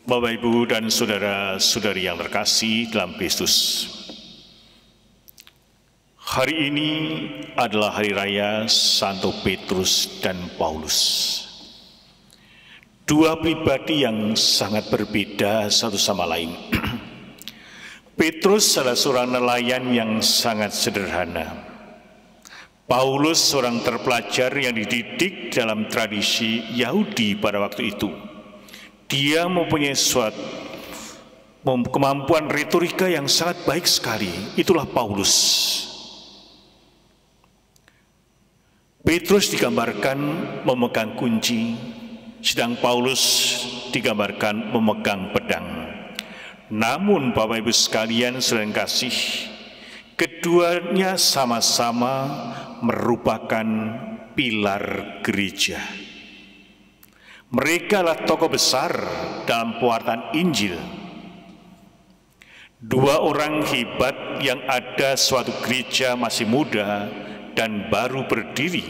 Bapak, Ibu, dan saudara-saudari yang terkasih dalam Kristus, hari ini adalah hari raya Santo Petrus dan Paulus. Dua pribadi yang sangat berbeda satu sama lain. Petrus adalah seorang nelayan yang sangat sederhana. Paulus seorang terpelajar yang dididik dalam tradisi Yahudi pada waktu itu. Dia mempunyai suatu kemampuan retorika yang sangat baik sekali. Itulah Paulus. Petrus digambarkan memegang kunci, sedang Paulus digambarkan memegang pedang. Namun Bapak Ibu sekalian saudara kasih, keduanya sama-sama merupakan pilar gereja. Mereka adalah tokoh besar dalam pewartaan Injil. Dua orang hebat yang ada suatu gereja masih muda dan baru berdiri.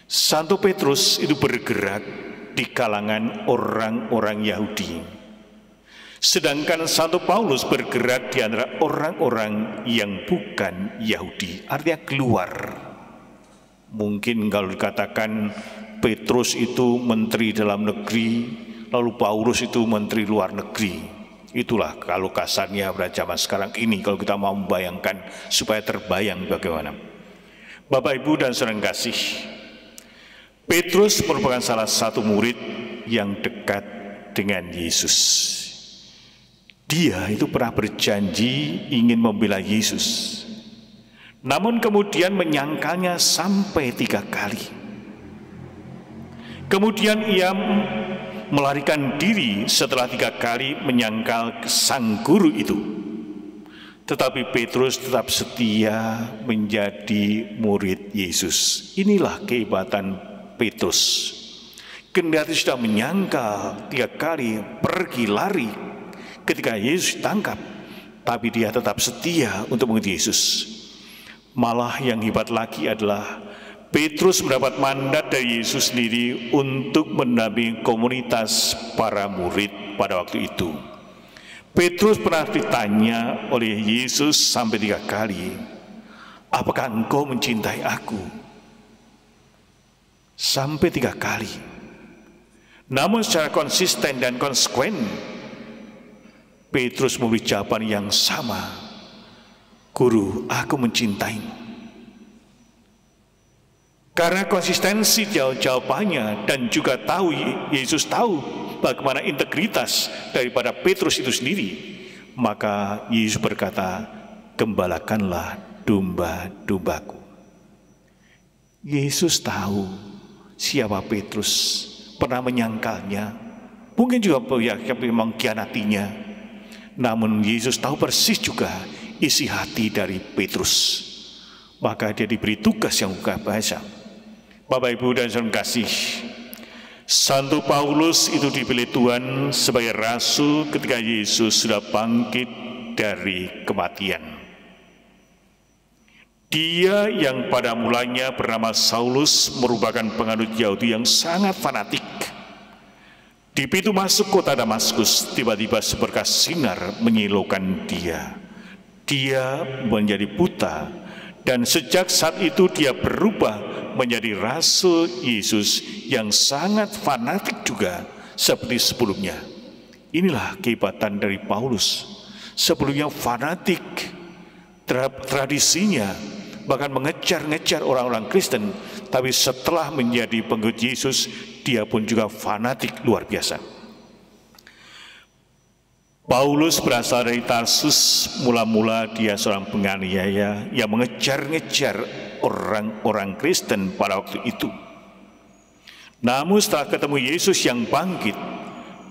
Santo Petrus itu bergerak di kalangan orang-orang Yahudi. Sedangkan Santo Paulus bergerak di antara orang-orang yang bukan Yahudi, artinya keluar. Mungkin kalau dikatakan Petrus itu menteri dalam negeri, lalu Paulus itu menteri luar negeri. Itulah kalau kasarnya pada zaman sekarang ini, kalau kita mau membayangkan supaya terbayang bagaimana. Bapak, Ibu, dan saudara kasih, Petrus merupakan salah satu murid yang dekat dengan Yesus. Dia itu pernah berjanji ingin membela Yesus, namun kemudian menyangkalnya sampai 3 kali. Kemudian ia melarikan diri setelah 3 kali menyangkal sang guru itu. Tetapi Petrus tetap setia menjadi murid Yesus. Inilah kehebatan Petrus. Kendati sudah menyangkal 3 kali, pergi lari ketika Yesus ditangkap, tapi dia tetap setia untuk mengikuti Yesus. Malah yang hebat lagi adalah Petrus mendapat mandat dari Yesus sendiri untuk mendampingi komunitas para murid pada waktu itu. Petrus pernah ditanya oleh Yesus sampai 3 kali, "Apakah engkau mencintai aku?" Sampai 3 kali. Namun secara konsisten dan konsekuen, Petrus memberi jawaban yang sama, "Guru, aku mencintaimu." Karena konsistensi jawabannya dan juga tahu Yesus tahu bagaimana integritas daripada Petrus itu sendiri, maka Yesus berkata, "Gembalakanlah domba-dombaku." Yesus tahu siapa Petrus, pernah menyangkalnya, mungkin juga mengkhianatinya. Namun Yesus tahu persis juga isi hati dari Petrus, maka dia diberi tugas yang luar biasa. Bapak, Ibu, dan saudara kasih, Santo Paulus itu dipilih Tuhan sebagai rasul ketika Yesus sudah bangkit dari kematian. Dia yang pada mulanya bernama Saulus merupakan penganut Yahudi yang sangat fanatik. Di pintu masuk kota Damaskus, tiba-tiba seberkas sinar menyilaukan dia. Dia menjadi buta, dan sejak saat itu dia berubah menjadi rasul Yesus yang sangat fanatik juga seperti sebelumnya. Inilah kehebatan dari Paulus. Sebelumnya fanatik terhadap tradisinya, bahkan mengejar-ngejar orang-orang Kristen, tapi setelah menjadi pengikut Yesus, dia pun juga fanatik luar biasa. Paulus berasal dari Tarsus. Mula-mula dia seorang penganiaya yang mengejar-ngejar orang-orang Kristen pada waktu itu. Namun setelah ketemu Yesus yang bangkit,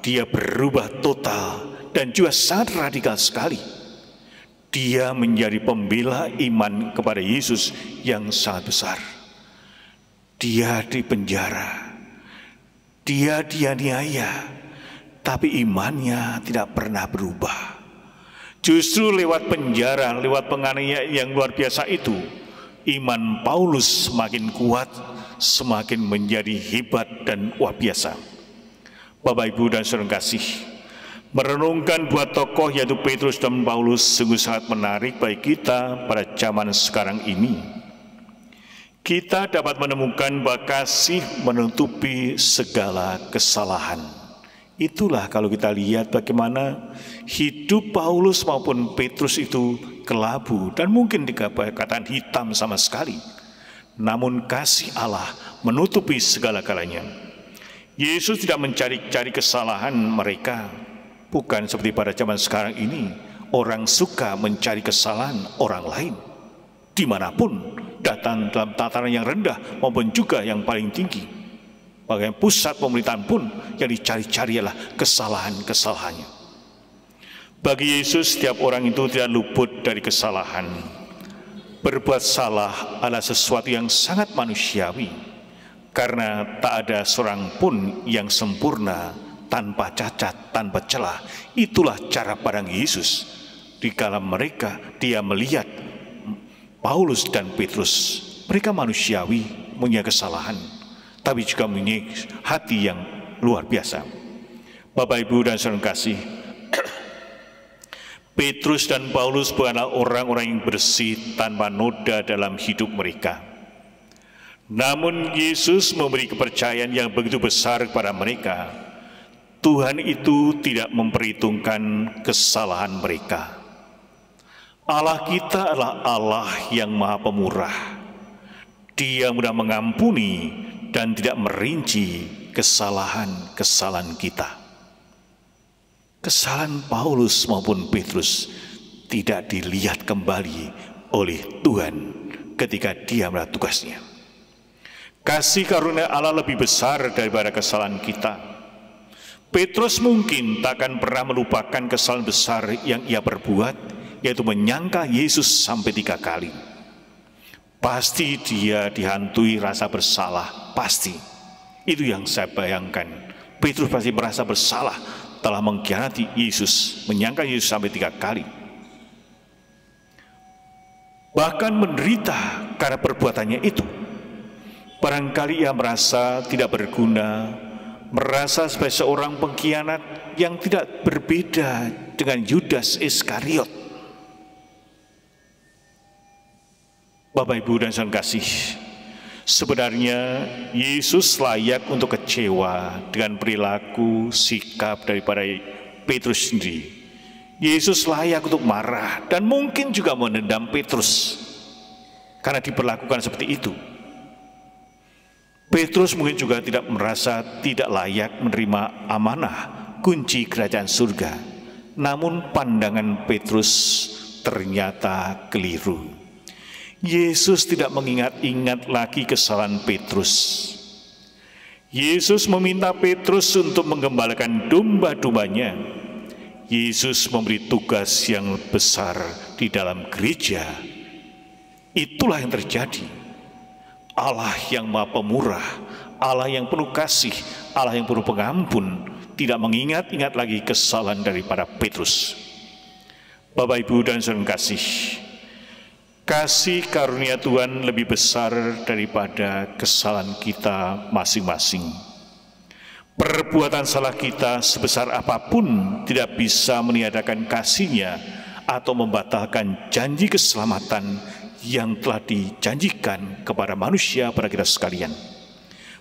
dia berubah total dan juga sangat radikal sekali. Dia menjadi pembela iman kepada Yesus yang sangat besar. Dia dipenjara, dia dianiaya, tapi imannya tidak pernah berubah. Justru lewat penjara, lewat penganiayaan yang luar biasa itu, iman Paulus semakin kuat, semakin menjadi hebat dan luar biasa. Bapak, Ibu, dan saudara kasih, Merenungkan dua tokoh yaitu Petrus dan Paulus sungguh sangat menarik bagi kita pada zaman sekarang ini. Kita dapat menemukan bahwa kasih menutupi segala kesalahan. Itulah kalau kita lihat bagaimana hidup Paulus maupun Petrus itu kelabu dan mungkin dikatakan hitam sama sekali. Namun kasih Allah menutupi segala-galanya. Yesus tidak mencari-cari kesalahan mereka. Bukan seperti pada zaman sekarang ini, orang suka mencari kesalahan orang lain. Dimanapun, datang dalam tataran yang rendah maupun juga yang paling tinggi. Bagian pusat pemerintahan pun yang dicari-cari adalah kesalahan-kesalahannya. Bagi Yesus, setiap orang itu tidak luput dari kesalahan. Berbuat salah adalah sesuatu yang sangat manusiawi, karena tak ada seorang pun yang sempurna, tanpa cacat, tanpa celah. Itulah cara pandang Yesus. Di dalam mereka, dia melihat Paulus dan Petrus. Mereka manusiawi, punya kesalahan, tapi juga punya hati yang luar biasa. Bapak, Ibu, dan saudara kasih, Petrus dan Paulus bukanlah orang-orang yang bersih tanpa noda dalam hidup mereka. Namun Yesus memberi kepercayaan yang begitu besar kepada mereka. Tuhan itu tidak memperhitungkan kesalahan mereka. Allah kita adalah Allah yang Maha Pemurah. Dia mudah mengampuni dan tidak merinci kesalahan-kesalahan kita. Kesalahan Paulus maupun Petrus tidak dilihat kembali oleh Tuhan ketika dia melakukan tugasnya. Kasih karunia Allah lebih besar daripada kesalahan kita. Petrus mungkin tak akan pernah melupakan kesalahan besar yang ia perbuat, yaitu menyangka Yesus sampai 3 kali. Pasti dia dihantui rasa bersalah, pasti. Itu yang saya bayangkan. Petrus pasti merasa bersalah telah mengkhianati Yesus, menyangka Yesus sampai 3 kali. Bahkan menderita karena perbuatannya itu. Barangkali ia merasa tidak berguna, merasa sebagai seorang pengkhianat yang tidak berbeda dengan Yudas Iskariot. Bapak, Ibu, dan saudara kasih, sebenarnya Yesus layak untuk kecewa dengan perilaku sikap daripada Petrus sendiri. Yesus layak untuk marah dan mungkin juga menendam Petrus karena diperlakukan seperti itu. Petrus mungkin juga tidak merasa tidak layak menerima amanah kunci kerajaan surga. Namun pandangan Petrus ternyata keliru. Yesus tidak mengingat-ingat lagi kesalahan Petrus. Yesus meminta Petrus untuk menggembalakan domba-dombanya. Yesus memberi tugas yang besar di dalam gereja. Itulah yang terjadi. Allah yang Maha Pemurah, Allah yang penuh kasih, Allah yang penuh pengampun, tidak mengingat-ingat lagi kesalahan daripada Petrus. Bapak, Ibu, dan saudara kasih, kasih karunia Tuhan lebih besar daripada kesalahan kita masing-masing. Perbuatan salah kita sebesar apapun tidak bisa meniadakan kasih-Nya atau membatalkan janji keselamatan yang telah dijanjikan kepada manusia, pada kita sekalian.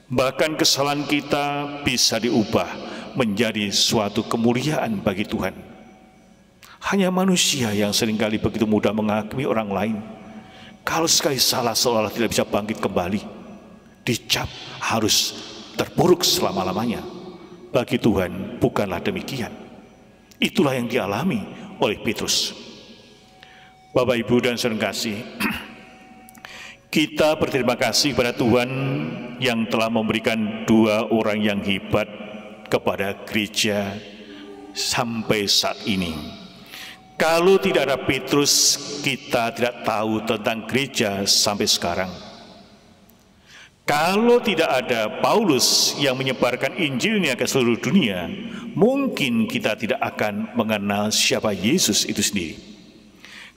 Bahkan kesalahan kita bisa diubah menjadi suatu kemuliaan bagi Tuhan. Hanya manusia yang seringkali begitu mudah menghakimi orang lain. Kalau sekali salah seolah tidak bisa bangkit kembali, dicap harus terpuruk selama-lamanya. Bagi Tuhan bukanlah demikian. Itulah yang dialami oleh Petrus. Bapak, Ibu, dan saudara kasih, kita berterima kasih kepada Tuhan yang telah memberikan 2 orang yang hebat kepada gereja sampai saat ini. Kalau tidak ada Petrus, kita tidak tahu tentang gereja sampai sekarang. Kalau tidak ada Paulus yang menyebarkan Injilnya ke seluruh dunia, mungkin kita tidak akan mengenal siapa Yesus itu sendiri.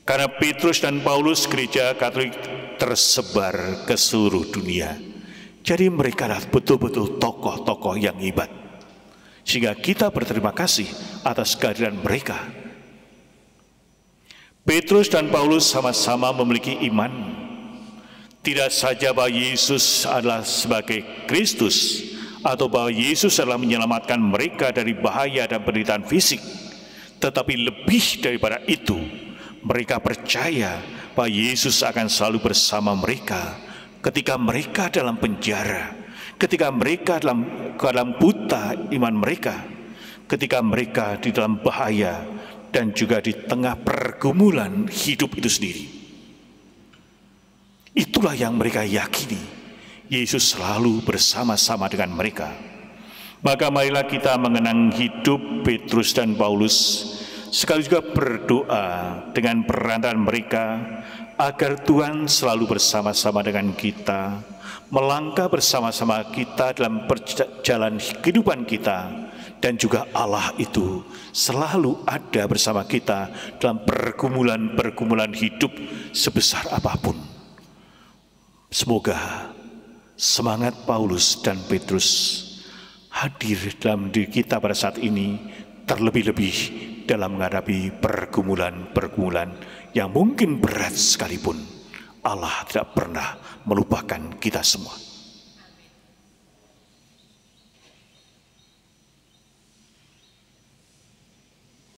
Karena Petrus dan Paulus, gereja Katolik tersebar ke seluruh dunia. Jadi mereka adalah betul-betul tokoh-tokoh yang hebat. Sehingga kita berterima kasih atas kehadiran mereka. Petrus dan Paulus sama-sama memiliki iman, tidak saja bahwa Yesus adalah sebagai Kristus, atau bahwa Yesus adalah menyelamatkan mereka dari bahaya dan penderitaan fisik, tetapi lebih daripada itu, mereka percaya bahwa Yesus akan selalu bersama mereka ketika mereka dalam penjara, ketika mereka dalam keadaan buta iman mereka, ketika mereka di dalam bahaya, dan juga di tengah pergumulan hidup itu sendiri. Itulah yang mereka yakini, Yesus selalu bersama-sama dengan mereka. Maka marilah kita mengenang hidup Petrus dan Paulus, sekali juga berdoa dengan perantaraan mereka, agar Tuhan selalu bersama-sama dengan kita, melangkah bersama-sama kita dalam perjalanan kehidupan kita, dan juga Allah itu selalu ada bersama kita dalam pergumulan-pergumulan hidup sebesar apapun. Semoga semangat Paulus dan Petrus hadir dalam diri kita pada saat ini, terlebih-lebih dalam menghadapi pergumulan-pergumulan yang mungkin berat sekalipun. Allah tidak pernah melupakan kita semua.